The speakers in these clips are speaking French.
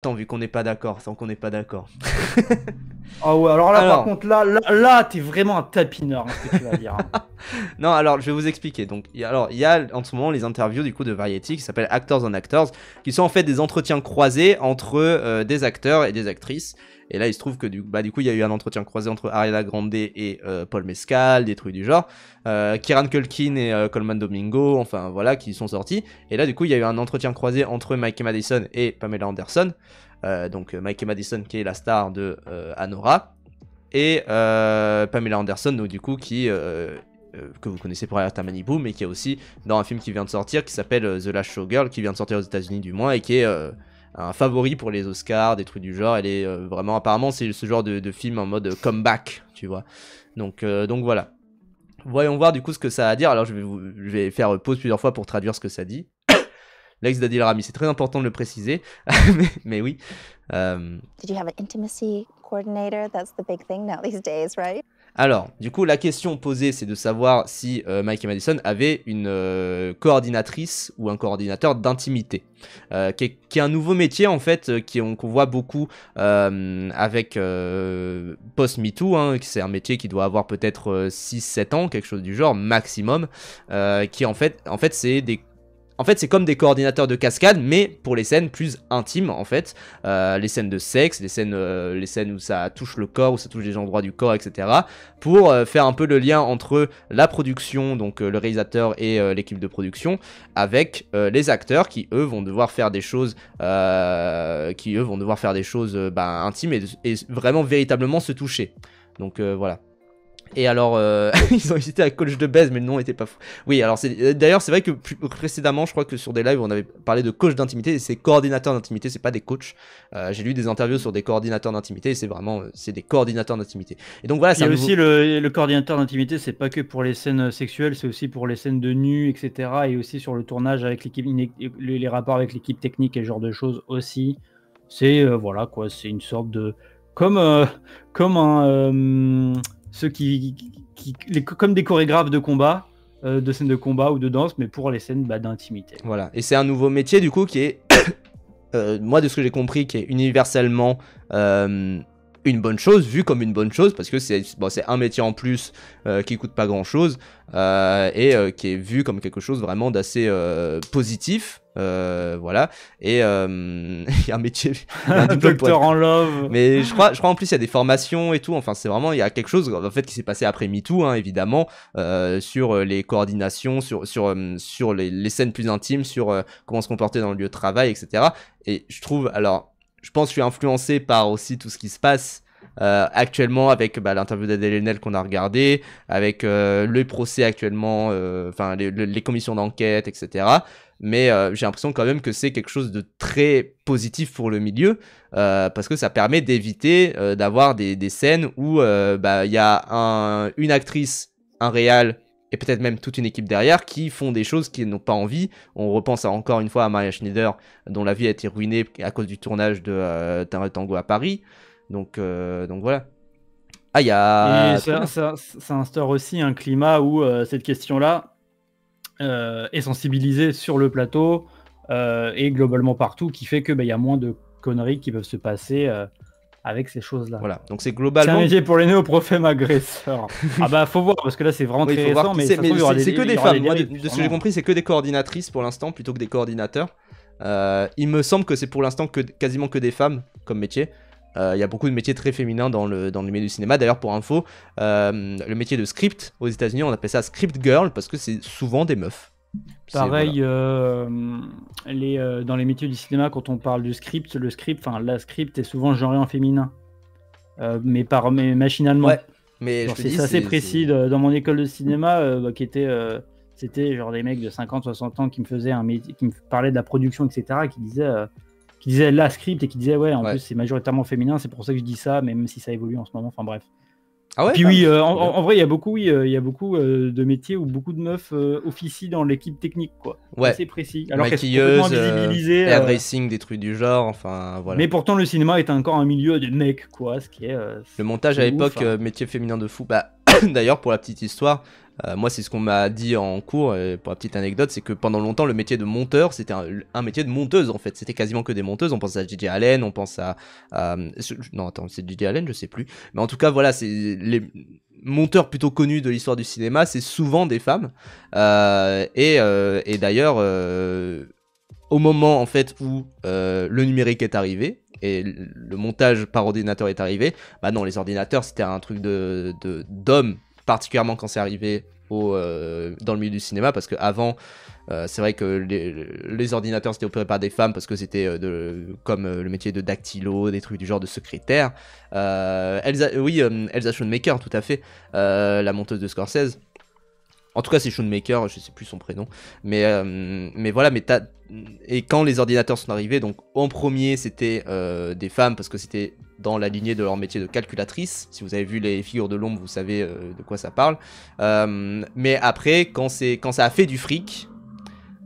Attends, vu qu'on n'est pas d'accord, sans qu'on n'est pas d'accord. Ah ouais, alors là, par contre, là t'es vraiment un tapineur, hein, ce que tu vas dire. Hein. Non, alors, je vais vous expliquer. Donc, il y a en ce moment les interviews du coup de Variety qui s'appellent Actors on Actors, qui sont en fait des entretiens croisés entre des acteurs et des actrices. Et là, il se trouve que du coup, il y a eu un entretien croisé entre Ariana Grande et Paul Mescal, des trucs du genre. Kieran Culkin et Coleman Domingo, enfin voilà, qui sont sortis. Et là, du coup, il y a eu un entretien croisé entre Mikey Madison et Pamela Anderson. Donc, Mikey Madison qui est la star de Anora. Et Pamela Anderson, donc du coup, qui... que vous connaissez pour Alerta Malibu, mais qui est aussi dans un film qui vient de sortir, qui s'appelle The Last Showgirl, qui vient de sortir aux États-Unis du moins, et qui est... un favori pour les Oscars, des trucs du genre. Elle est vraiment, apparemment, c'est ce genre de film en mode comeback, tu vois. Donc voilà. Voyons voir du coup ce que ça a à dire. Alors je vais faire pause plusieurs fois pour traduire ce que ça dit. L'ex d'Adil Rami, c'est très important de le préciser, mais oui. Did you have an intimacy coordinator? That's the big thing now these days, right? Alors, du coup, la question posée, c'est de savoir si Mike et Madison avaient une coordinatrice ou un coordinateur d'intimité, qui est un nouveau métier, en fait, qu'on voit beaucoup avec post-MeToo, hein, c'est un métier qui doit avoir peut-être 6-7 ans, quelque chose du genre, maximum, qui en fait c'est comme des coordinateurs de cascade, mais pour les scènes plus intimes, en fait. Les scènes de sexe, les scènes où ça touche le corps, où ça touche des endroits du corps, etc. Pour faire un peu le lien entre la production, donc le réalisateur et l'équipe de production, avec les acteurs qui, eux, vont devoir faire des choses, intimes et vraiment véritablement se toucher. Donc voilà. Et alors, ils ont hésité à coach de baise, mais le nom était pas fou. Oui, alors d'ailleurs, c'est vrai que précédemment, je crois que sur des lives, on avait parlé de coach d'intimité, et c'est coordinateur d'intimité, c'est pas des coachs. J'ai lu des interviews sur des coordinateurs d'intimité, et c'est des coordinateurs d'intimité. Et donc voilà, il y a aussi le coordinateur d'intimité, c'est pas que pour les scènes sexuelles, c'est aussi pour les scènes de nu, etc. Et aussi sur le tournage avec l'équipe, les rapports avec l'équipe technique et ce genre de choses aussi. C'est voilà quoi, c'est une sorte de ceux comme des chorégraphes de combat, de scènes de combat ou de danse, mais pour les scènes d'intimité. Voilà, et c'est un nouveau métier du coup qui est, moi de ce que j'ai compris, qui est universellement une bonne chose, vu comme une bonne chose, parce que c'est un métier en plus qui coûte pas grand chose et qui est vu comme quelque chose vraiment d'assez positif. Voilà, et il y a un métier, un docteur en love, mais je crois en plus il y a des formations et tout, enfin c'est vraiment, il y a quelque chose en fait qui s'est passé après MeToo, hein, évidemment, sur les coordinations, sur les scènes plus intimes, sur comment se comporter dans le lieu de travail, etc. Et je trouve, alors je pense que je suis influencé par aussi tout ce qui se passe actuellement avec l'interview d'Adèle Haenel qu'on a regardé, avec le procès actuellement, enfin les commissions d'enquête, etc. Mais j'ai l'impression quand même que c'est quelque chose de très positif pour le milieu, parce que ça permet d'éviter d'avoir des scènes où il y a une actrice, un réal, et peut-être même toute une équipe derrière qui font des choses qu'ils n'ont pas envie. On repense encore une fois à Maria Schneider, dont la vie a été ruinée à cause du tournage de Tango à Paris. Donc voilà. Ah, il y a... Et ça instaure aussi un climat où cette question-là est sensibilisée sur le plateau et globalement partout, qui fait que y a moins de conneries qui peuvent se passer avec ces choses-là. Voilà, donc c'est globalement... C'est un métier pour les néoprofèmes agresseurs. Faut voir, parce que là c'est vraiment très récent, mais c'est que des femmes. Moi, de ce que j'ai compris, c'est que des coordinatrices pour l'instant, plutôt que des coordinateurs. Il me semble que c'est pour l'instant quasiment que des femmes comme métier. Il y a beaucoup de métiers très féminins dans le milieu du cinéma. D'ailleurs, pour info, le métier de script aux États-Unis, on appelle ça script girl parce que c'est souvent des meufs. Pareil, voilà. Dans les métiers du cinéma, quand on parle du script, la script est souvent genrée en féminin, mais machinalement. Ouais, mais c'est assez précis. Dans mon école de cinéma, qui était, c'était genre des mecs de 50-60 ans qui me parlaient de la production, etc., qui disaient la script et qui disaient en plus c'est majoritairement féminin, c'est pour ça que je dis ça, même si ça évolue en ce moment. Enfin bref. Ah ouais, puis oui, en vrai, il y a beaucoup de métiers où beaucoup de meufs officient dans l'équipe technique, quoi. Ouais. C'est précis. Alors qu'elles sont maquilleuse, complètement visibilisées. air racing, des trucs du genre, enfin voilà. Mais pourtant, le cinéma est encore un milieu de mecs, quoi. Ce qui est. Le montage à l'époque, métier féminin de fou. D'ailleurs, pour la petite histoire, moi c'est ce qu'on m'a dit en cours, pour la petite anecdote, c'est que pendant longtemps le métier de monteur c'était un métier de monteuse en fait, c'était quasiment que des monteuses, on pense à Gigi Allen, on pense à... non attends, c'est Gigi Allen, je sais plus, mais en tout cas voilà, c'est les monteurs plutôt connus de l'histoire du cinéma, c'est souvent des femmes, et d'ailleurs, au moment en fait où le numérique est arrivé, et le montage par ordinateur est arrivé, bah non, les ordinateurs c'était un truc d'hommes, particulièrement quand c'est arrivé dans le milieu du cinéma, parce qu'avant, c'est vrai que les ordinateurs c'était opéré par des femmes, parce que c'était comme le métier de dactylo, des trucs du genre de secrétaire. Elsa Schoonmaker, tout à fait, la monteuse de Scorsese. En tout cas, c'est Schoonmaker, je sais plus son prénom. Mais voilà, et quand les ordinateurs sont arrivés, donc en premier, c'était des femmes, parce que c'était dans la lignée de leur métier de calculatrice. Si vous avez vu les figures de l'ombre, vous savez de quoi ça parle. Mais après, quand ça a fait du fric,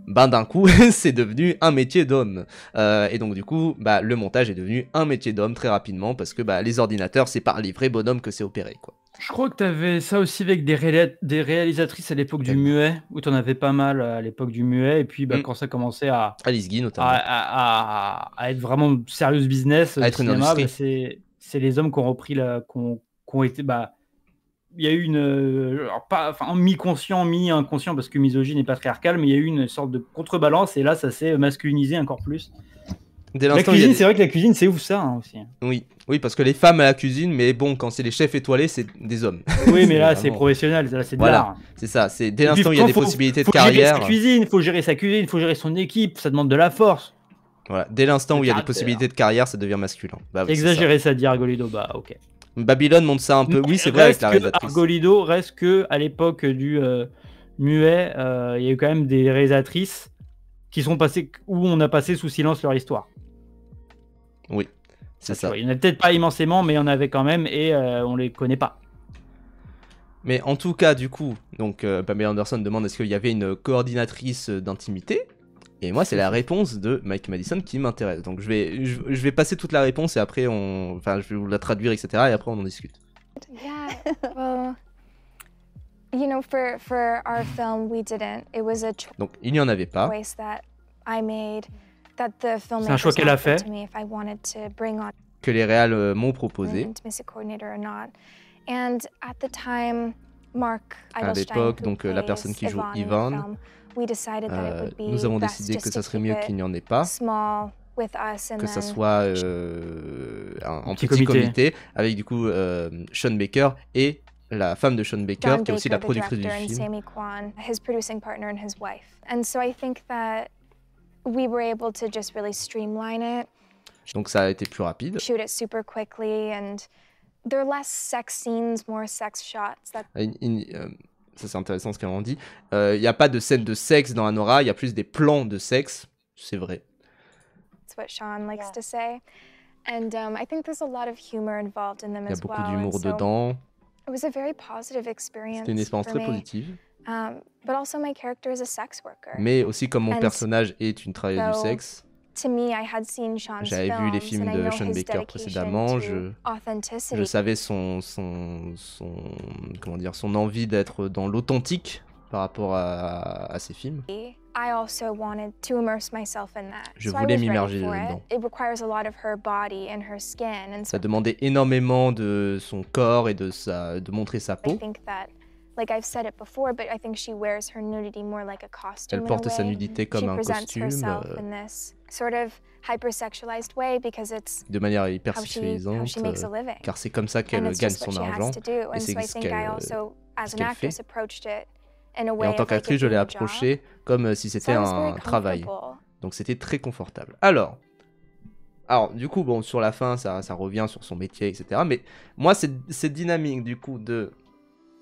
ben d'un coup, c'est devenu un métier d'homme. Et donc du coup, bah, le montage est devenu un métier d'homme très rapidement, parce que bah, les ordinateurs, c'est par les vrais bonhommes que c'est opéré, quoi. Je crois que tu avais ça aussi avec des réalisatrices à l'époque du muet, où tu en avais pas mal à l'époque du muet, et puis bah, quand ça commençait à Alice Guy notamment. À être vraiment serious business, à être une cinéma, industrie. bah, c'est les hommes qui ont repris qui ont été... Bah, il y a eu une... mi-conscient, mi-inconscient, parce que misogyne et patriarcal, mais il y a eu une sorte de contrebalance, et là, ça s'est masculinisé encore plus. La cuisine, c'est vrai que la cuisine, c'est ouf ça hein, aussi. Oui, parce que les femmes à la cuisine, mais bon, quand c'est les chefs étoilés, c'est des hommes. Oui, mais là, vraiment... c'est professionnel, là, c'est de l'art. C'est ça, c'est dès l'instant où il y a des possibilités de carrière. Il faut gérer sa cuisine, il faut gérer son équipe, ça demande de la force. Voilà, dès l'instant où il y a des possibilités de carrière, ça devient masculin. Bah, oui, exagérer ça, dit Argolido, bah ok. Babylone montre ça un peu, oui, c'est vrai, avec la réalisatrice. Argolido reste que à l'époque du muet, il y a eu quand même des réalisatrices qui sont passées, où on a passé sous silence leur histoire. Oui, c'est ça. Il n'y en a peut-être pas immensément, mais il y en avait quand même et on les connaît pas. Mais en tout cas, du coup, donc Pamela Anderson demande est-ce qu'il y avait une coordinatrice d'intimité. Et moi, c'est la réponse de Mike Madison qui m'intéresse. Donc je vais passer toute la réponse et après je vais vous la traduire, etc. Et après on en discute. Yeah, well, you know, for our film, we didn't. It was a donc il n'y en avait pas. Choice that I made, that the filmmakers c'est un choix qu'elle a fait. Que les réals m'ont proposé. And at the time, Mark à l'époque, donc la personne qui joue Ivan, nous avons décidé que ça serait mieux qu'il n'y en ait pas, que ça soit en petit comité, avec du coup Sean Baker et la femme de Sean Baker, qui est aussi la productrice du film. Sammy Kwan, his producing partner and his wife. And so I think that we were able to just really streamline it. Donc ça a été plus rapide. Shoot it super quickly and there are less sex scenes, more sex shots. Ça c'est intéressant ce qu'elle en dit. Il n'y a pas de scène de sexe dans Anora, il y a plus des plans de sexe, c'est vrai. That's what Sean likes to say. And I think there's a lot of humor involved in them as well. Il y a beaucoup d'humour dedans. It was a very positive experience. C'était une expérience très positive. But also my character is a sex worker. Mais aussi comme mon personnage est une travailleuse du sexe. J'avais vu les films de Sean Baker précédemment, je savais son envie d'être dans l'authentique par rapport à ses films. Je voulais m'immerger dedans. Ça demandait énormément de son corps et de montrer sa peau. Elle porte sa nudité comme un costume, de manière hyper sexualisante, car c'est comme ça qu'elle gagne son argent, et c'est ce qu'elle fait. Et en tant qu'actrice, je l'ai approchée comme si c'était un travail. Donc c'était très confortable. Alors, du coup, bon, sur la fin, ça revient sur son métier, etc. Mais moi, cette dynamique, du coup, de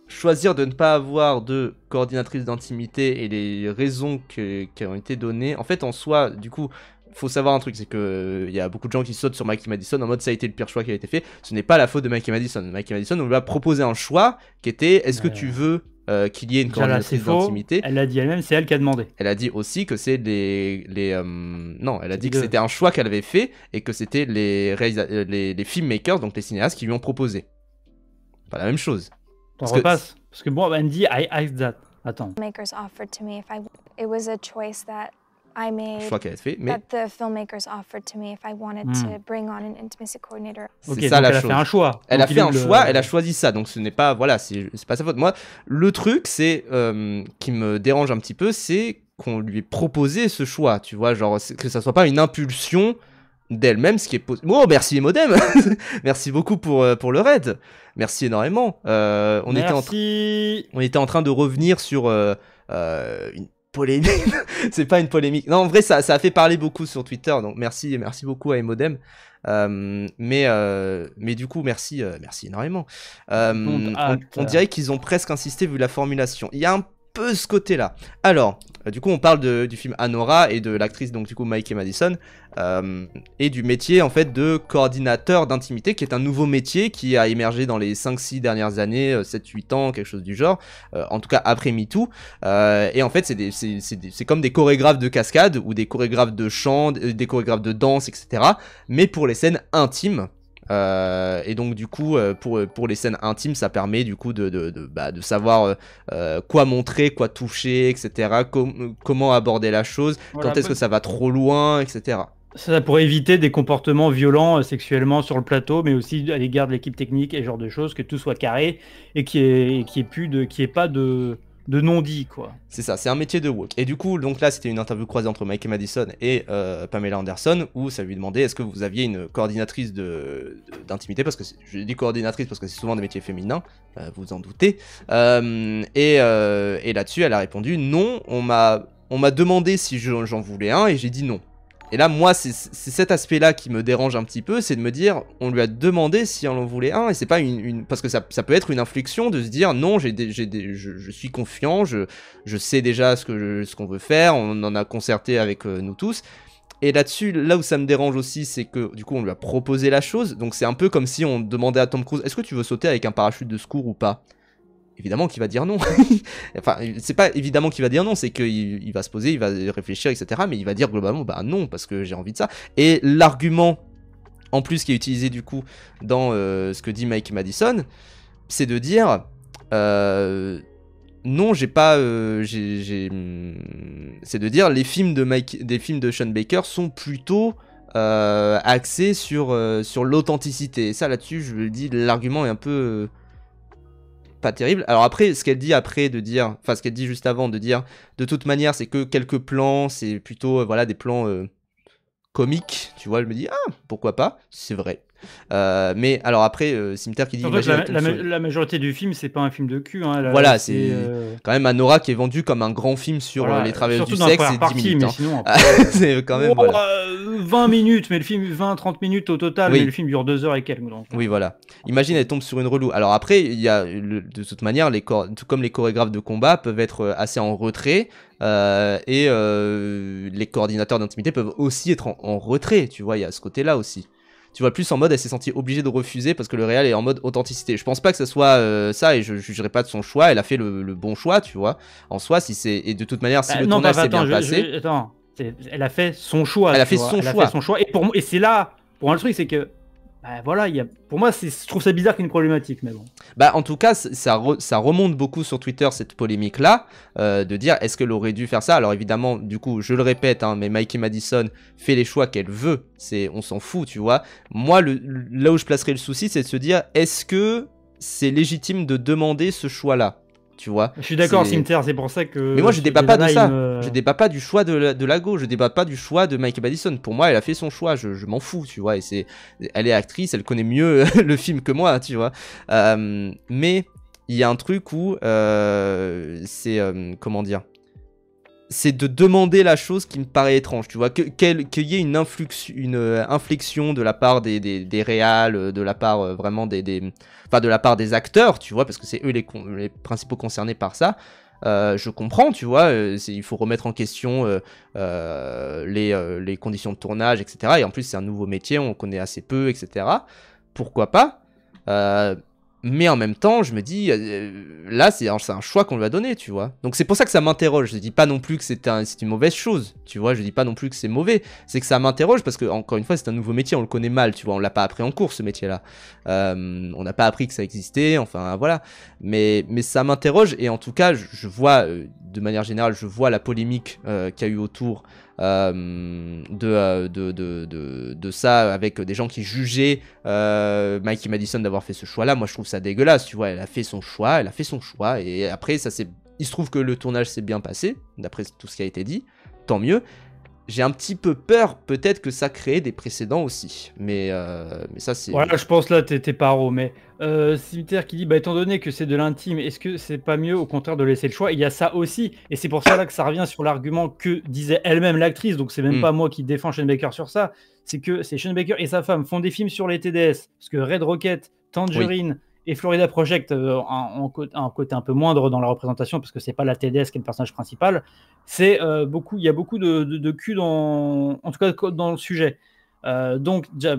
choisir de ne pas avoir de coordinatrice d'intimité et les raisons qui ont été données, en fait, en soi, du coup, faut savoir un truc, c'est que il y a beaucoup de gens qui sautent sur Mikey Madison en mode ça a été le pire choix qui a été fait. Ce n'est pas la faute de Mikey Madison. Mikey Madison, on lui a proposé un choix qui était est-ce que tu veux qu'il y ait une coordinatrice d'intimité. Elle l'a dit elle-même, c'est elle qui a demandé. Elle a dit aussi que c'est non, elle a dit que c'était un choix qu'elle avait fait et que c'était les filmmakers, donc les cinéastes, qui lui ont proposé. Pas la même chose. T'en repasses. Parce que bon, Andy, I asked that. Attends. Filmmakers offered to me if it was a choice that I made. Choix qu'elle a fait, mais That the filmmakers offered to me if I wanted to bring on an intimacy coordinator. c'est Ok, ça donc la elle a chose. fait un choix. Elle Donc a fait un il choix, elle a choisi ça, donc ce n'est pas, voilà, c'est pas sa faute. Moi, le truc, c'est qui me dérange un petit peu, c'est qu'on lui ait proposé ce choix, tu vois, genre que ça soit pas une impulsion d'elle-même, ce qui est possible. Oh, merci Emodem, merci beaucoup pour le raid, merci énormément. On était en train de revenir sur une polémique. C'est pas une polémique. Non, en vrai, ça a fait parler beaucoup sur Twitter, donc merci beaucoup à Emodem. Mais du coup, merci énormément. On dirait qu'ils ont presque insisté vu la formulation. Il y a un peu ce côté-là. Alors, du coup, on parle du film Anora et de l'actrice, donc du coup, Maike Madison, et du métier, en fait, de coordinateur d'intimité, qui est un nouveau métier qui a émergé dans les 5-6 dernières années, 7-8 ans, quelque chose du genre, en tout cas après MeToo. Et en fait, c'est comme des chorégraphes de cascade, ou des chorégraphes de chant, des chorégraphes de danse, etc., mais pour les scènes intimes. Et donc du coup pour les scènes intimes ça permet du coup de savoir quoi montrer, quoi toucher, etc., comment aborder la chose, voilà, quand est-ce que ça va trop loin, etc. Ça pourrait éviter des comportements violents sexuellement sur le plateau, mais aussi à l'égard de l'équipe technique et ce genre de choses, que tout soit carré et qu'il n'y ait pas de non-dit, quoi. C'est ça, c'est un métier de woke. Et du coup, donc là, c'était une interview croisée entre Maike Madison et Pamela Anderson, où ça lui demandait est-ce que vous aviez une coordinatrice d'intimité, parce que je dis coordinatrice parce que c'est souvent des métiers féminins, vous vous en doutez. Et là-dessus, elle a répondu non, on m'a demandé si j'en voulais un, et j'ai dit non. Et là, moi, c'est cet aspect-là qui me dérange un petit peu, c'est de me dire, on lui a demandé si on en voulait un, et c'est pas parce que ça peut être une inflexion de se dire, non, je suis confiant, je sais déjà ce qu'on veut faire, on en a concerté avec nous tous. Et là-dessus, là où ça me dérange aussi, c'est que du coup, on lui a proposé la chose, donc c'est un peu comme si on demandait à Tom Cruise, est-ce que tu veux sauter avec un parachute de secours ou pas ? Évidemment qu'il va dire non. Enfin, c'est pas évidemment qu'il va dire non, c'est qu'il va se poser, il va réfléchir, etc. Mais il va dire globalement, bah non, parce que j'ai envie de ça. Et l'argument, en plus, qui est utilisé du coup dans ce que dit Maike Madison, c'est de dire, non, j'ai pas, c'est de dire les films des films de Sean Baker sont plutôt axés sur l'authenticité. Et ça, là-dessus, je le dis, l'argument est un peu pas terrible. Alors après, ce qu'elle dit ce qu'elle dit juste avant, de dire, de toute manière, c'est que quelques plans, c'est plutôt, voilà, des plans comiques, tu vois, je me dis, ah, pourquoi pas, c'est vrai. Mais alors après, Cimetière qui dit... En fait, la majorité du film, c'est pas un film de cul. Hein, voilà, c'est quand même Anora qui est vendu comme un grand film sur les travailleurs du sexe, c'est 10 minutes. Mais sinon, c'est quand même... voilà. 20 minutes, mais le film, 20-30 minutes au total, oui. Mais le film dure 2 heures et quelques. Donc. Oui, voilà. Imagine, elle tombe sur une relou. Alors après, il y a, de toute manière, comme les chorégraphes de combat peuvent être assez en retrait, et les coordinateurs d'intimité peuvent aussi être en retrait, tu vois, il y a ce côté-là aussi. Tu vois, plus en mode, elle s'est sentie obligée de refuser parce que le réel est en mode authenticité. Je pense pas que ce soit ça, et je jugerai pas de son choix. Elle a fait le bon choix, tu vois. En soi, si c'est... Et de toute manière, si le tournage s'est bien passé... Attends, elle a fait son choix. Elle a fait son choix. Et c'est là, pour moi, le truc, c'est que... Bah voilà, pour moi, je trouve ça bizarre qu'il y ait une problématique, mais bon. Bah en tout cas, ça remonte beaucoup sur Twitter, cette polémique-là, de dire est-ce qu'elle aurait dû faire ça. Alors évidemment, du coup, je le répète, hein, mais Maike Madison fait les choix qu'elle veut, on s'en fout, tu vois. Moi, là où je placerais le souci, c'est de se dire est-ce que c'est légitime de demander ce choix-là, tu vois. Je suis d'accord, Cimetière, c'est pour ça que... Mais moi, je débat pas de ça. Je débat pas du choix de la go. Je débat pas du choix de Maike Madison. Pour moi, elle a fait son choix. Je m'en fous, tu vois. Et elle est actrice, elle connaît mieux le film que moi, tu vois. Mais il y a un truc où comment dire, c'est de demander la chose qui me paraît étrange, tu vois, qu'il y ait une inflexion de la part des réals, de la part vraiment de la part des acteurs, tu vois, parce que c'est eux les principaux concernés par ça. Je comprends, tu vois, il faut remettre en question les conditions de tournage, etc. Et en plus, c'est un nouveau métier, on connaît assez peu, etc. Pourquoi pas Mais en même temps, je me dis, là, c'est un choix qu'on lui a donné, tu vois. Donc c'est pour ça que ça m'interroge. Je dis pas non plus que c'est une mauvaise chose, tu vois. Je dis pas non plus que c'est mauvais. C'est que ça m'interroge parce que, encore une fois, c'est un nouveau métier, on le connaît mal, tu vois. On l'a pas appris en cours, ce métier-là. On n'a pas appris que ça existait, enfin, voilà. Mais ça m'interroge et en tout cas, je vois, de manière générale, je vois la polémique qu'il y a eu autour de ça, avec des gens qui jugeaient Mikey Madison d'avoir fait ce choix-là. Moi, je trouve ça dégueulasse, tu vois. Elle a fait son choix, et après, il se trouve que le tournage s'est bien passé, d'après tout ce qui a été dit, tant mieux. J'ai un petit peu peur, peut-être que ça crée des précédents aussi, mais ça c'est... Voilà, je pense là, t'es paro, mais Cimetière qui dit, bah étant donné que c'est de l'intime, est-ce que c'est pas mieux au contraire de laisser le choix? Il y a ça aussi, et c'est pour ça là que ça revient sur l'argument que disait elle-même l'actrice, donc c'est même pas moi qui défends Shane Baker sur ça, c'est que c'est Shane Baker et sa femme font des films sur les TDS, parce que Red Rocket, Tangerine et Florida Project ont un côté un peu moindre dans la représentation, parce que c'est pas la TDS qui est le personnage principal, c'est il y a beaucoup de cul en tout cas dans le sujet. Donc, déjà,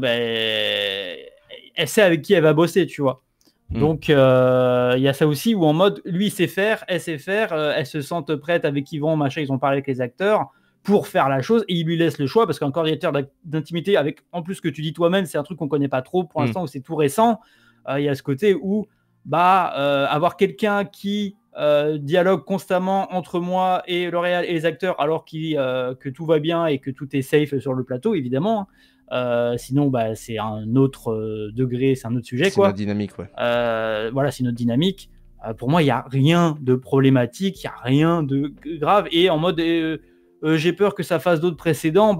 elle sait avec qui elle va bosser, tu vois. Donc, il y a ça aussi où en mode, lui, il sait faire, elle sait faire, elles se sentent prêtes avec Yvon, machin, ils ont parlé avec les acteurs pour faire la chose et il lui laisse le choix parce qu'un coordinateur d'intimité, avec en plus ce que tu dis toi-même, c'est un truc qu'on connaît pas trop pour l'instant, où c'est tout récent. Il y a ce côté où avoir quelqu'un qui dialogue constamment entre moi et le réal et les acteurs alors que tout va bien et que tout est safe sur le plateau, évidemment. Sinon, c'est un autre degré, c'est un autre sujet. C'est notre dynamique, ouais. Voilà, c'est notre dynamique. Pour moi, il n'y a rien de problématique, il n'y a rien de grave. Et en mode, j'ai peur que ça fasse d'autres précédents.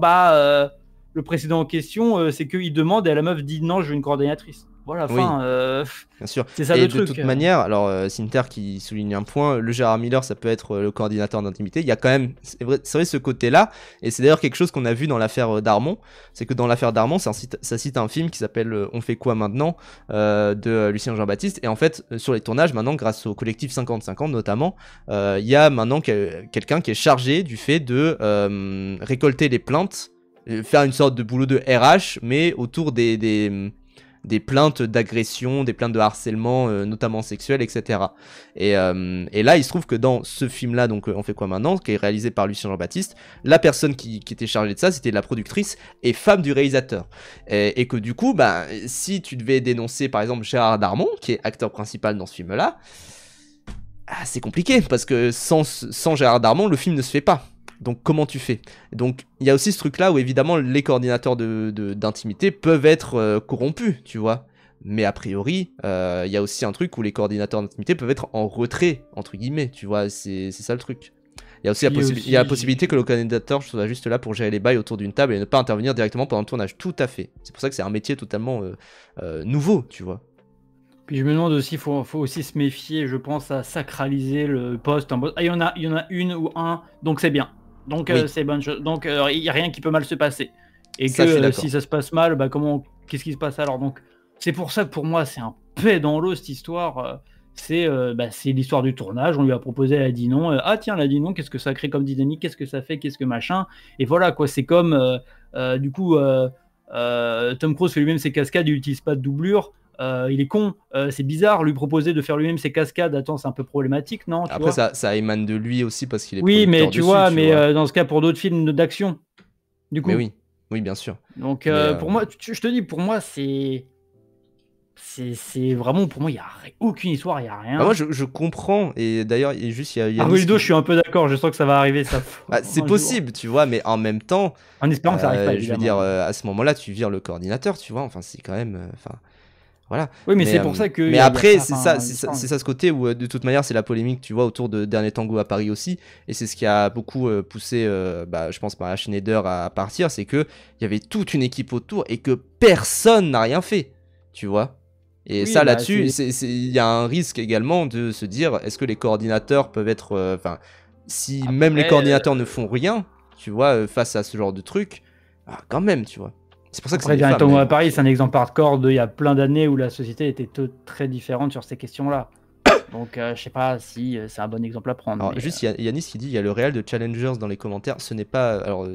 Le précédent en question, c'est qu'il demande et la meuf dit non, je veux une coordinatrice. Voilà, bien sûr. C'est ça et le de truc. toute manière, alors Sinter qui souligne un point, le Gérard Miller, ça peut être le coordinateur d'intimité. Il y a quand même, c'est vrai ce côté-là, et c'est d'ailleurs quelque chose qu'on a vu dans l'affaire Darmon. C'est que dans l'affaire Darmon, ça cite un film qui s'appelle On fait quoi maintenant de Lucien Jean-Baptiste. Et en fait, sur les tournages, maintenant, grâce au collectif 50-50 notamment, il y a maintenant quelqu'un qui est chargé du fait de récolter les plaintes, faire une sorte de boulot de RH, mais autour des plaintes d'agression, des plaintes de harcèlement, notamment sexuel, etc. Et là, il se trouve que dans ce film-là, donc On fait quoi maintenant, qui est réalisé par Lucien Jean-Baptiste, la personne qui était chargée de ça, c'était la productrice et femme du réalisateur. Et que du coup, si tu devais dénoncer, par exemple, Gérard Darmon, qui est acteur principal dans ce film-là, c'est compliqué, parce que sans Gérard Darmon, le film ne se fait pas. Donc comment tu fais? Donc il y a aussi ce truc là où évidemment les coordinateurs d'intimité peuvent être corrompus, tu vois. Mais a priori, il y a aussi un truc où les coordinateurs d'intimité peuvent être en retrait, entre guillemets, tu vois, c'est ça le truc. Il y a aussi la possibilité que le coordinateur soit juste là pour gérer les bails autour d'une table et ne pas intervenir directement pendant le tournage, tout à fait. C'est pour ça que c'est un métier totalement nouveau, tu vois. Puis je me demande aussi, faut aussi se méfier, je pense, à sacraliser le poste en mode, il y en a une ou un, donc c'est bien. Donc c'est bonne chose. Donc il n'y a rien qui peut mal se passer. Et ça, que si ça se passe mal, qu'est-ce qui se passe alors? Donc c'est pour ça que pour moi c'est un paix dans l'eau cette histoire. C'est l'histoire du tournage. On lui a proposé, elle a dit non. Ah tiens, elle a dit non. Qu'est-ce que ça crée comme dynamique? Qu'est-ce que ça fait? Qu'est-ce que machin? Et voilà quoi. C'est comme du coup Tom Cruise fait lui-même ses cascades. Il n'utilise pas de doublure. Il est con, c'est bizarre, lui proposer de faire lui-même ses cascades, attends, c'est un peu problématique, non? Après, ça émane de lui aussi parce qu'il est oui, mais tu vois, dans ce cas, pour d'autres films d'action, du coup. Mais oui, bien sûr. Donc, pour moi, je te dis, pour moi, c'est vraiment, pour moi, il n'y a aucune histoire, il n'y a rien. Moi, je comprends, et d'ailleurs, il y a Ruido, je suis un peu d'accord, je sens que ça va arriver, ça. C'est possible, tu vois, mais en même temps, en espérant que ça arrive pas, je veux dire, à ce moment-là, tu vires le coordinateur, tu vois, enfin, c'est quand même, voilà. Oui, mais c'est pour ça que. Mais après, c'est ça ce côté où, de toute manière, c'est la polémique, tu vois, autour de Dernier Tango à Paris aussi. Et c'est ce qui a beaucoup poussé, je pense, Maria Schneider à partir. C'est qu'il y avait toute une équipe autour et que personne n'a rien fait, tu vois. Et ça, là-dessus, il y a un risque également de se dire est-ce que les coordinateurs peuvent être. Si après, même les coordinateurs ne font rien, tu vois, face à ce genre de truc, quand même, tu vois. C'est pour ça que Dernier Tango à Paris, c'est un exemple hardcore il y a plein d'années où la société était très différente sur ces questions-là. Donc, je sais pas si c'est un bon exemple à prendre. Alors, juste, il y a Yanis qui dit il y a le réel de Challengers dans les commentaires. Ce n'est pas. Alors,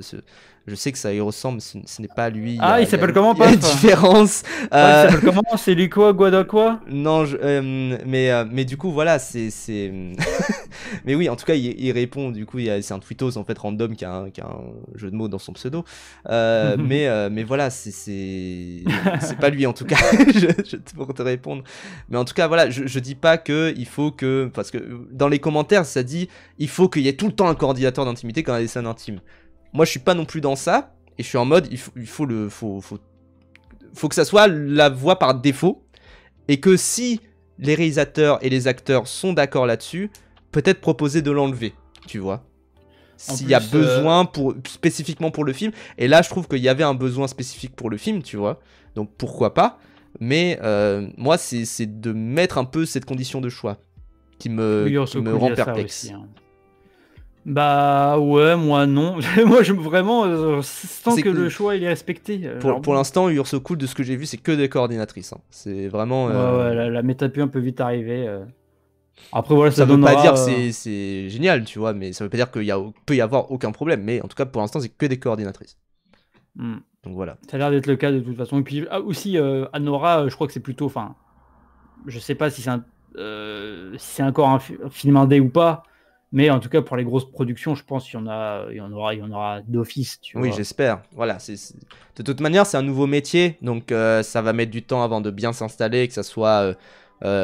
Je sais que ça y ressemble, ce n'est pas lui. Ah, il s'appelle comment, il y a une Paf? différence. Ouais, il s'appelle comment? C'est lui quoi? Guada quoi? Non, mais du coup, voilà, mais oui, en tout cas, il répond, du coup, c'est un tweetos en fait random qui a un jeu de mots dans son pseudo. Mais voilà, c'est pas lui en tout cas, pour te répondre. Mais en tout cas, voilà, je dis pas que il faut que. Parce que dans les commentaires, ça dit il faut qu'il y ait tout le temps un coordinateur d'intimité quand il y a des scènes intimes. Moi, je suis pas non plus dans ça, et je suis en mode il faut que ça soit la voie par défaut, et que si les réalisateurs et les acteurs sont d'accord là-dessus, peut-être proposer de l'enlever, tu vois. S'il y a besoin spécifiquement pour le film, et là je trouve qu'il y avait un besoin spécifique pour le film, tu vois, donc pourquoi pas, mais moi c'est de mettre un peu cette condition de choix qui me rend perplexe. Aussi, hein. Bah ouais, moi non. Moi vraiment, tant que le choix il est respecté. Pour l'instant, Urso-Cool, de ce que j'ai vu, c'est que des coordinatrices. Hein. C'est vraiment. Ouais, la métapu peut vite arriver. Après voilà, ça veut pas dire que c'est génial, tu vois, mais ça veut pas dire qu'il peut y avoir aucun problème. Mais en tout cas, pour l'instant, c'est que des coordinatrices. Donc voilà. Ça a l'air d'être le cas de toute façon. Et puis aussi, Anora, je crois que c'est plutôt. Enfin, je sais pas si c'est encore un film indé ou pas. Mais en tout cas, pour les grosses productions, je pense qu'il y en aura d'office. Oui, j'espère. Voilà, de toute manière, c'est un nouveau métier, donc ça va mettre du temps avant de bien s'installer, que ça soit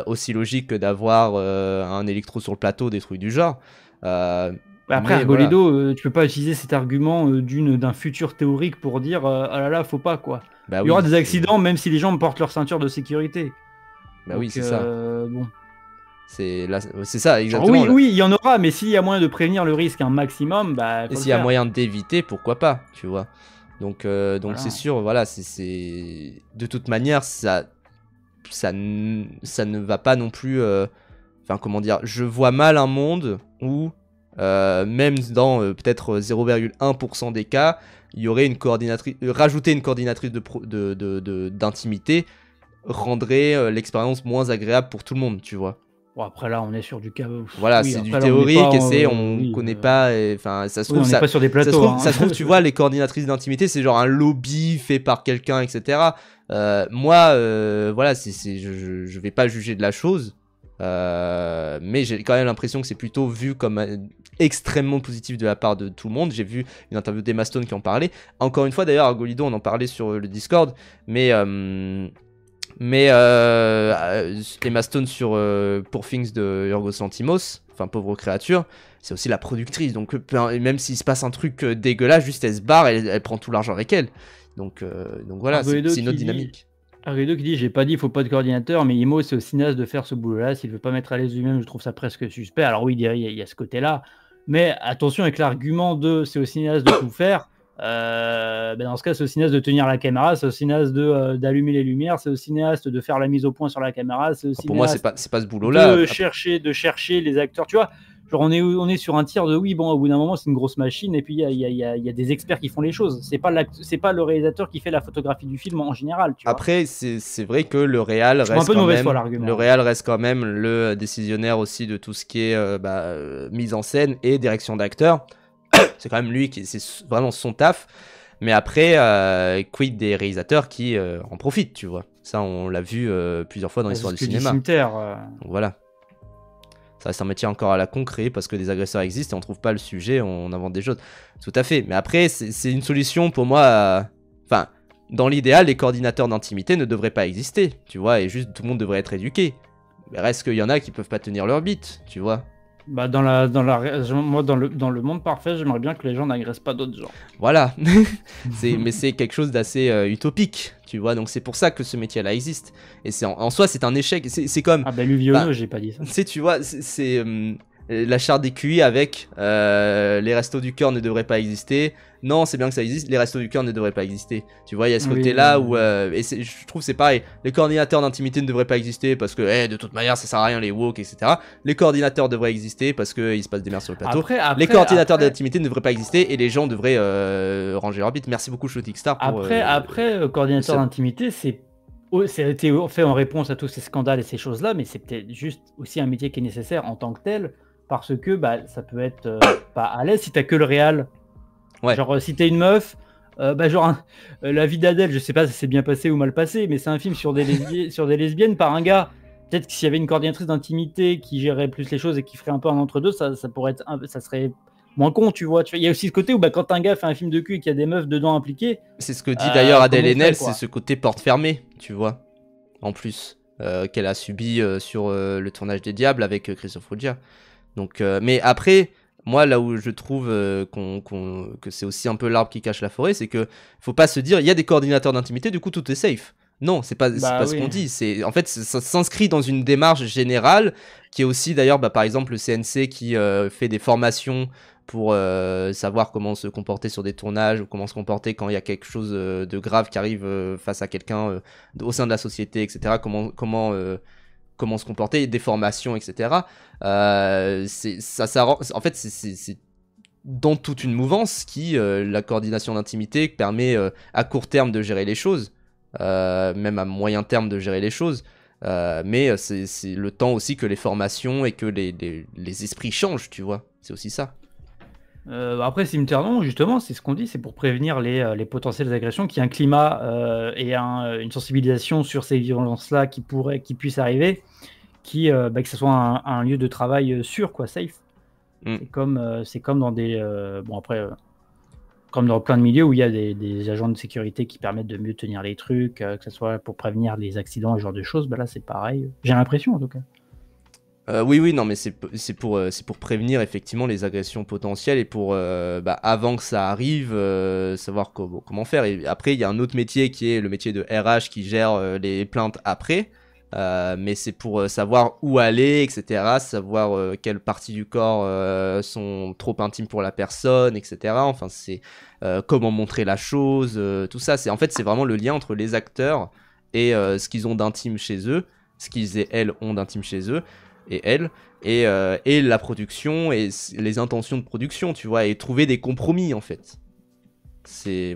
aussi logique que d'avoir un électro sur le plateau, des trucs du genre. Après, Argoledo, tu peux pas utiliser cet argument d'un futur théorique pour dire ah là là, faut pas quoi. Bah il y aura des accidents même si les gens portent leur ceinture de sécurité. Bah donc, oui, c'est ça. Bon. C'est ça, exactement. Oui, il y en aura, mais s'il y a moyen de prévenir le risque un maximum, bah. Et s'il y a moyen d'éviter, pourquoi pas, tu vois. Donc voilà. C'est sûr, voilà, c'est de toute manière, ça ne va pas non plus. Enfin, comment dire, je vois mal un monde où, même dans peut-être 0,1% des cas, il y aurait une coordinatrice. Rajouter une coordinatrice d'intimité rendrait l'expérience moins agréable pour tout le monde, tu vois. Bon, après là, on est sur du cas. Voilà, oui, c'est du théorique et on connaît pas. Enfin, ça se trouve, on n'est pas sur des plateaux. Ça se trouve, tu vois, les coordinatrices d'intimité, c'est genre un lobby fait par quelqu'un, etc. Moi, voilà, je vais pas juger de la chose, mais j'ai quand même l'impression que c'est plutôt vu comme extrêmement positif de la part de tout le monde. J'ai vu une interview d'Emma Stone qui en parlait. Encore une fois, d'ailleurs, à Golido, on en parlait sur le Discord, mais Emma Stone sur Poor Things de Yorgos Lanthimos, enfin Pauvre créature, c'est aussi la productrice, donc même s'il se passe un truc dégueulasse, juste elle se barre, elle prend tout l'argent avec elle, donc voilà, c'est une autre dynamique. Arredo qui dit j'ai pas dit il faut pas de coordinateur, mais Imo c'est au cinéaste de faire ce boulot là, s'il veut pas mettre à l'aise lui-même, je trouve ça presque suspect. Alors oui, il y a ce côté là, mais attention avec l'argument de c'est au cinéaste de tout faire. Dans ce cas, c'est au cinéaste de tenir la caméra, c'est au cinéaste d'allumer les lumières, c'est au cinéaste de faire la mise au point sur la caméra, c'est au cinéaste pour moi, c'est pas ce boulot-là. De chercher les acteurs, tu vois. Genre on est sur un tir de oui, bon, au bout d'un moment, c'est une grosse machine, et puis il y a des experts qui font les choses. C'est pas le réalisateur qui fait la photographie du film en général. Tu vois. Après, c'est vrai que le réal reste quand même le décisionnaire aussi de tout ce qui est mise en scène et direction d'acteurs. C'est quand même lui c'est vraiment son taf. Mais après, quid des réalisateurs qui en profitent, tu vois. Ça, on l'a vu plusieurs fois dans l'histoire du cinéma. Donc, voilà. Ça reste un métier encore à la con créé parce que des agresseurs existent et on trouve pas le sujet, on invente des choses. Tout à fait. Mais après, c'est une solution pour moi. Enfin, dans l'idéal, les coordinateurs d'intimité ne devraient pas exister, tu vois, et juste tout le monde devrait être éduqué. Mais reste qu'il y en a qui peuvent pas tenir leur bite, tu vois. Bah moi dans le monde parfait, j'aimerais bien que les gens n'agressent pas d'autres gens. Voilà. Mais c'est quelque chose d'assez utopique, tu vois. Donc c'est pour ça que ce métier-là existe. Et en soi, c'est un échec. C'est comme. Ah bah Luviono, j'ai pas dit ça. Tu vois, c'est la charte des QI avec les restos du cœur ne devraient pas exister. Non, c'est bien que ça existe, les restos du cœur ne devraient pas exister. Tu vois, il y a ce côté-là où... et je trouve c'est pareil, les coordinateurs d'intimité ne devraient pas exister parce que de toute manière ça sert à rien les woke, etc. Les coordinateurs devraient exister parce qu'il se passe des merdes sur le plateau. Les coordinateurs d'intimité ne devraient pas exister et les gens devraient ranger leur bite. Merci beaucoup Shooting Star pour... Après, coordinateur d'intimité, c'est été fait en réponse à tous ces scandales et ces choses-là, mais c'est peut-être juste aussi un métier qui est nécessaire en tant que tel, parce que ça peut être pas à l'aise si t'as que le réal. Ouais. Genre si t'es une meuf, La vie d'Adèle, je sais pas si c'est bien passé ou mal passé, mais c'est un film sur sur des lesbiennes par un gars. Peut-être que s'il y avait une coordinatrice d'intimité qui gérerait plus les choses et qui ferait un peu un entre-deux, ça pourrait être ça serait moins con, tu vois. Il y a aussi ce côté où quand un gars fait un film de cul et qu'il y a des meufs dedans impliquées. C'est ce que dit d'ailleurs Adèle Haenel, quoi. c'est ce côté porte fermée, tu vois, en plus, qu'elle a subi sur le tournage des Diables avec Christophe Ruggia. Donc, mais après, moi, là où je trouve que c'est aussi un peu l'arbre qui cache la forêt, c'est que faut pas se dire, il y a des coordinateurs d'intimité, du coup tout est safe. Non, c'est pas ce qu'on dit. En fait, ça s'inscrit dans une démarche générale qui est aussi d'ailleurs, par exemple, le CNC qui fait des formations pour savoir comment se comporter sur des tournages ou comment se comporter quand il y a quelque chose de grave qui arrive face à quelqu'un au sein de la société, etc. Comment se comporter, des formations, etc. En fait, c'est dans toute une mouvance qui, la coordination d'intimité permet à court terme de gérer les choses, même à moyen terme de gérer les choses. Mais c'est le temps aussi que les formations et que les esprits changent, tu vois. C'est aussi ça. Après, Cimetière non, justement, c'est ce qu'on dit, c'est pour prévenir les potentielles agressions, qu'il y ait un climat et une sensibilisation sur ces violences-là qui puissent arriver, que ce soit un lieu de travail sûr, quoi, safe. C'est comme dans des... comme dans plein de milieux où il y a des agents de sécurité qui permettent de mieux tenir les trucs, que ce soit pour prévenir les accidents, ce genre de choses, là c'est pareil. J'ai l'impression en tout cas. Oui, non, mais c'est pour prévenir effectivement les agressions potentielles et pour, avant que ça arrive, savoir comment faire. Et après, il y a un autre métier qui est le métier de RH qui gère les plaintes après. Mais c'est pour savoir où aller, etc. Savoir quelles parties du corps sont trop intimes pour la personne, etc. Enfin, c'est comment montrer la chose, tout ça. En fait, c'est vraiment le lien entre les acteurs et ce qu'ils ont d'intime chez eux, ce qu'ils et elles ont d'intime chez eux, et elles, et la production et les intentions de production, tu vois, et trouver des compromis, en fait.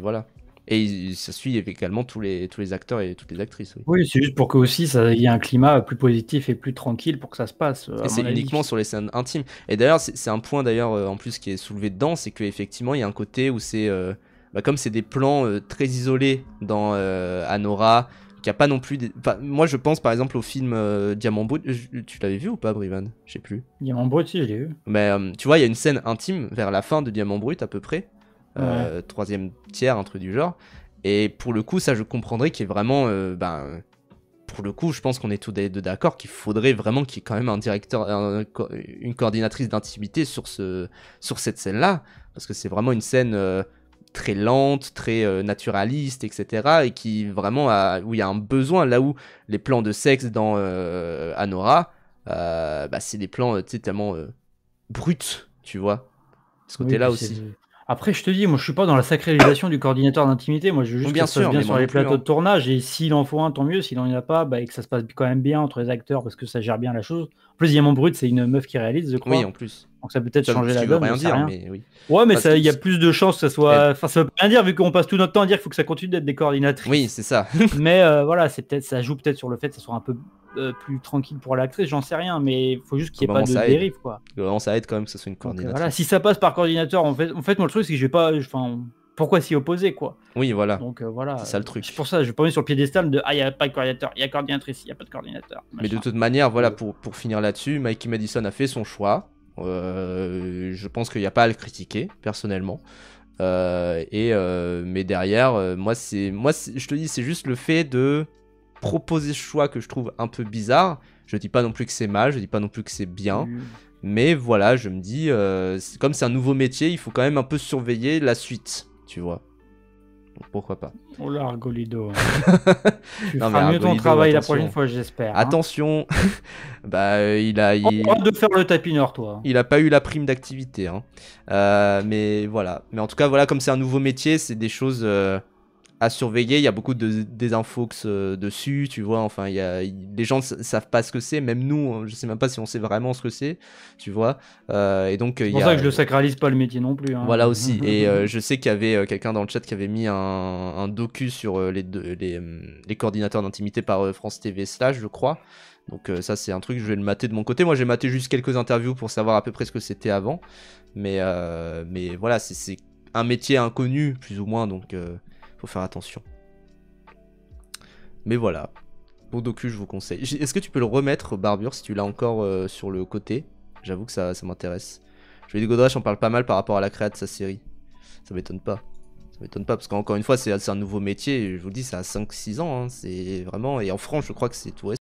Voilà. Et ça suit également tous les acteurs et toutes les actrices. Oui, c'est juste pour que aussi il y ait un climat plus positif et plus tranquille pour que ça se passe. Et c'est uniquement sur les scènes intimes. Et d'ailleurs, c'est un point d'ailleurs en plus qui est soulevé dedans, c'est qu'effectivement il y a un côté où c'est comme c'est des plans très isolés dans Anora, qu'il n'y a pas non plus. Moi je pense par exemple au film Diamant Brut. Tu l'avais vu ou pas, Brivan? Je sais plus. Diamant Brut, si, je l'ai vu. Mais tu vois, il y a une scène intime vers la fin de Diamant Brut à peu près. Troisième tiers, un truc du genre. Et pour le coup, ça je comprendrais qu'il y ait vraiment pour le coup, je pense qu'on est tous d'accord qu'il faudrait vraiment qu'il y ait quand même un directeur, une coordinatrice d'intimité sur cette scène-là, parce que c'est vraiment une scène très lente, très naturaliste, etc. Et qui vraiment où il y a un besoin, là où les plans de sexe dans Anora, c'est des plans tellement bruts, tu vois. Ce côté-là aussi. Après, je te dis, moi je suis pas dans la sacralisation du coordinateur d'intimité, moi je veux juste que ça se passe bien sur les plateaux de tournage, et s'il en faut un, tant mieux, s'il en a pas, et que ça se passe quand même bien entre les acteurs parce que ça gère bien la chose. En plus, Diamant Brut, c'est une meuf qui réalise, je crois. Oui, en plus. Donc ça peut peut-être changer la donne. Rien dire, mais oui. Ouais, mais il y a plus de chances que ça soit. Enfin, ça veut rien dire vu qu'on passe tout notre temps à dire qu'il faut que ça continue d'être des coordinatrices. Oui, c'est ça. Mais voilà, ça joue peut-être sur le fait que ça soit un peu plus tranquille pour l'actrice, j'en sais rien, mais il faut juste qu'il n'y ait pas de dérive, quoi. Ça aide quand même que ce soit une coordinatrice. Voilà, si ça passe par coordinateur, en fait, moi le truc c'est que je vais pas. Pourquoi s'y opposer, quoi? Oui, voilà. Donc voilà. C'est ça le truc. C'est pour ça, je vais pas mis sur le piédestal de il n'y a pas de coordinateur, il y a coordinatrice, il n'y a pas de coordinateur. Mais de toute manière, voilà, pour finir là-dessus, Mikey Madison a fait son choix. Je pense qu'il n'y a pas à le critiquer, personnellement. Mais derrière, moi, je te dis, c'est juste le fait de proposer ce choix que je trouve un peu bizarre. Je dis pas non plus que c'est mal, je dis pas non plus que c'est bien. Mais voilà, je me dis, comme c'est un nouveau métier, il faut quand même un peu surveiller la suite, tu vois. Donc pourquoi pas. Oh là, Argolido. Tu feras mieux ton travail la prochaine fois, j'espère. Attention. Il a de faire le tapis nord, toi. Il a pas eu la prime d'activité. Mais voilà. Mais en tout cas, voilà, comme c'est un nouveau métier, c'est des choses à surveiller. Il y a beaucoup de désinfox dessus, tu vois. Enfin, les gens savent pas ce que c'est. Même nous, je sais même pas si on sait vraiment ce que c'est, tu vois. Et donc, c'est pour ça que je le sacralise pas le métier non plus. Voilà aussi. Et je sais qu'il y avait quelqu'un dans le chat qui avait mis un docu sur les coordinateurs d'intimité par France TV /, je crois. Donc ça, c'est un truc, je vais le mater de mon côté. Moi, j'ai maté juste quelques interviews pour savoir à peu près ce que c'était avant. Mais voilà, c'est un métier inconnu, plus ou moins, donc faut faire attention. Mais voilà. Bon docu, je vous conseille. Est-ce que tu peux le remettre, Barbure, si tu l'as encore sur le côté? J'avoue que ça m'intéresse. Joël Godrèche en parle pas mal par rapport à la créa de sa série. Ça m'étonne pas. Ça m'étonne pas, parce qu'encore une fois, c'est un nouveau métier. Je vous le dis, ça a 5-6 ans. Hein, c'est vraiment... Et en France, je crois que c'est tout récent.